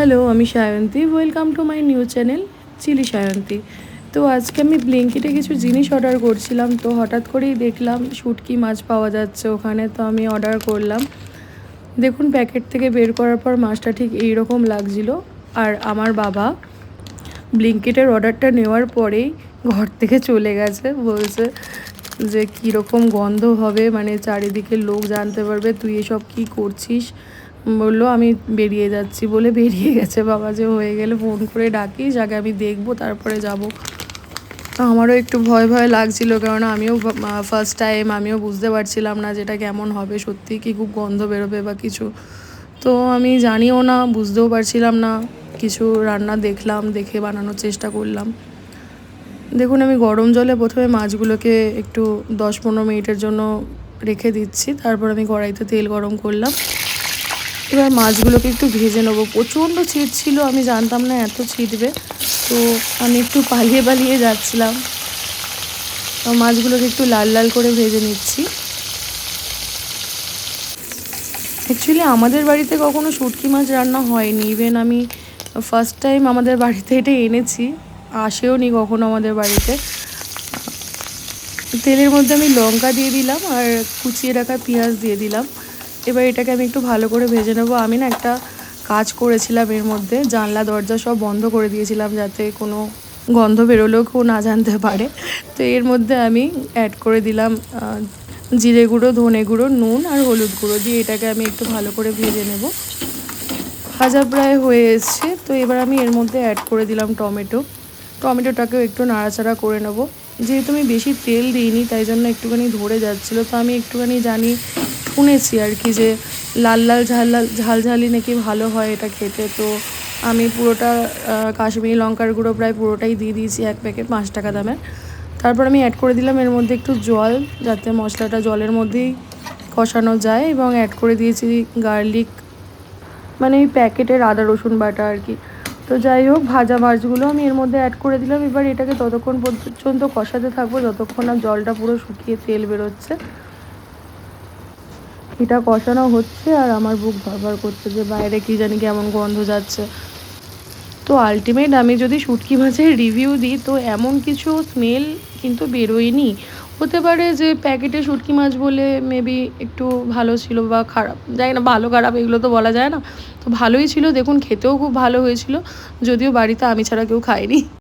Hello, আমি Sayanti. Welcome to my new channel Chilli Sayanti. তো আজকে আমি ব্লিঙ্কিটে কিছু জিনিস অর্ডার করছিলাম, তো হঠাৎ করেই দেখলাম শুটকি মাছ পাওয়া যাচ্ছে ওখানে, তো আমি অর্ডার করলাম। দেখুন, প্যাকেট থেকে বের করার পর মাছটা ঠিক এইরকম লাগছিল। আর আমার বাবা ব্লিঙ্কিটের অর্ডারটা নেওয়ার পরেই ঘর থেকে চলে গেছে, বলছে যে কীরকম গন্ধ হবে, মানে চারিদিকে লোক জানতে পারবে তুই এসব কী করছিস। বললো আমি বেরিয়ে যাচ্ছি, বলে বেরিয়ে গেছে। বাবা যে হয়ে গেলে ফোন করে ডাকিস, আগে আমি দেখবো তারপরে যাব। আমারও একটু ভয় ভয় লাগছিল, কারণ আমিও ফার্স্ট টাইম, আমিও বুঝতে পারছিলাম না যেটা কেমন হবে, সত্যি কি খুব গন্ধ বেরোবে বা কিছু। তো আমি জানিও না, বুঝতেও পারছিলাম না কিছু। রান্না দেখলাম, দেখে বানানোর চেষ্টা করলাম। দেখুন, আমি গরম জলে প্রথমে মাছগুলোকে একটু 10-15 মিনিটের জন্য রেখে দিচ্ছি। তারপর আমি কড়াইতে তেল গরম করলাম। এবার মাছগুলোকে একটু ভেজে নেবো। প্রচণ্ড ছিট ছিল, আমি জানতাম না এত ছিটবে, তো আমি একটু পালিয়ে পালিয়ে যাচ্ছিলাম। মাছগুলোকে একটু লাল লাল করে ভেজে নিচ্ছি। অ্যাকচুয়ালি আমাদের বাড়িতে কখনো শুটকি মাছ রান্না হয়নি। ইভেন আমি ফার্স্ট টাইম আমাদের বাড়িতে এটা এনেছি, আসেও নি কখনো আমাদের বাড়িতে। তেলের মধ্যে আমি লঙ্কা দিয়ে দিলাম আর কুচিয়ে রাখা পেঁয়াজ দিয়ে দিলাম। এবার এটাকে আমি একটু ভালো করে ভেজে নেবো। আমি না একটা কাজ করেছিলাম এর মধ্যে, জানলা দরজা সব বন্ধ করে দিয়েছিলাম যাতে কোনো গন্ধ বেরোলেও কেউ না জানতে পারে। তো এর মধ্যে আমি অ্যাড করে দিলাম জিরে গুঁড়ো, ধনে গুঁড়ো, নুন আর হলুদ গুঁড়ো দিয়ে এটাকে আমি একটু ভালো করে ভেজে নেব। ভাজা প্রায় হয়ে এসছে, তো এবার আমি এর মধ্যে অ্যাড করে দিলাম টমেটোটাকেও একটু নাড়াচাড়া করে নেব। যেহেতু আমি বেশি তেল দিইনি, তাই জন্য একটুখানি ধরে যাচ্ছিলো। তো আমি একটুখানি শুনেছি আর কি, যে লাল লাল ঝালঝালি নাকি ভালো হয় এটা খেতে। তো আমি পুরোটা কাশ্মীরি লঙ্কার গুঁড়ো প্রায় পুরোটাই দিয়ে দিয়েছি, 1 প্যাকেট 5 টাকা দামের। তারপর আমি অ্যাড করে দিলাম এর মধ্যে একটু জল, যাতে মশলাটা জলের মধ্যেই কষানো যায়, এবং অ্যাড করে দিয়েছি গার্লিক, মানে এই প্যাকেটের আদা রসুন বাটা আর কি। তো যাই হোক, ভাজা মাছগুলো আমি এর মধ্যে অ্যাড করে দিলাম। এবার এটাকে ততক্ষণ পর্যন্ত কষাতে থাকবো যতক্ষণ না জলটা পুরো শুকিয়ে তেল বেরোচ্ছে। এটা কষানো হচ্ছে আর আমার বুক ধরফর করছে যে বাইরে কি জানি কেমন গন্ধ যাচ্ছে। তো আলটিমেট আমি যদি শুটকি মাছের রিভিউ দিই, তো এমন কিছু স্মেল কিন্তু বেরোয়নি। হতে পারে যে প্যাকেটে শুটকি মাছ বলে মেবি একটু ভালো ছিল বা খারাপ, জানি না, ভালো খারাপ এগুলো তো বলা যায় না। তো ভালোই ছিল, দেখুন খেতেও খুব ভালো হয়েছিল, যদিও বাড়িতে আমি ছাড়া কেউ খায়নি।